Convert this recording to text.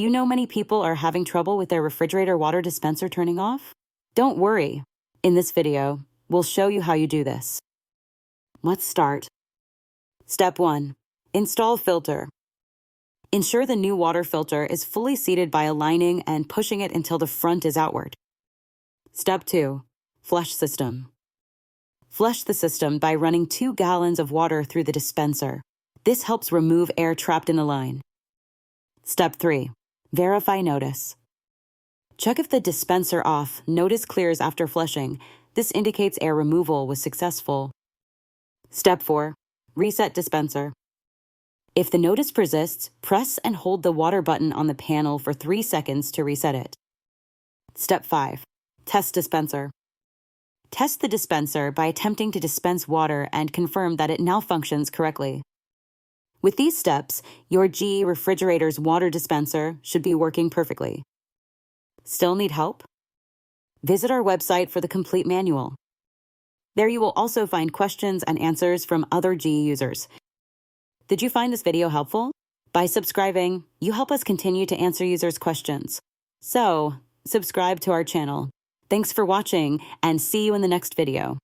Do you know many people are having trouble with their refrigerator water dispenser turning off? Don't worry. In this video, we'll show you how you do this. Let's start. Step 1. Install filter. Ensure the new water filter is fully seated by aligning and pushing it until the front is outward. Step 2. Flush system. Flush the system by running 2 gallons of water through the dispenser. This helps remove air trapped in the line. Step 3. Verify notice. Check if the dispenser off notice clears after flushing. This indicates air removal was successful. Step 4. Reset dispenser. If the notice persists, press and hold the water button on the panel for 3 seconds to reset it. Step 5. Test dispenser. Test the dispenser by attempting to dispense water and confirm that it now functions correctly. With these steps, your GE refrigerator's water dispenser should be working perfectly. Still need help? Visit our website for the complete manual. There you will also find questions and answers from other GE users. Did you find this video helpful? By subscribing, you help us continue to answer users' questions. So, subscribe to our channel. Thanks for watching, and see you in the next video.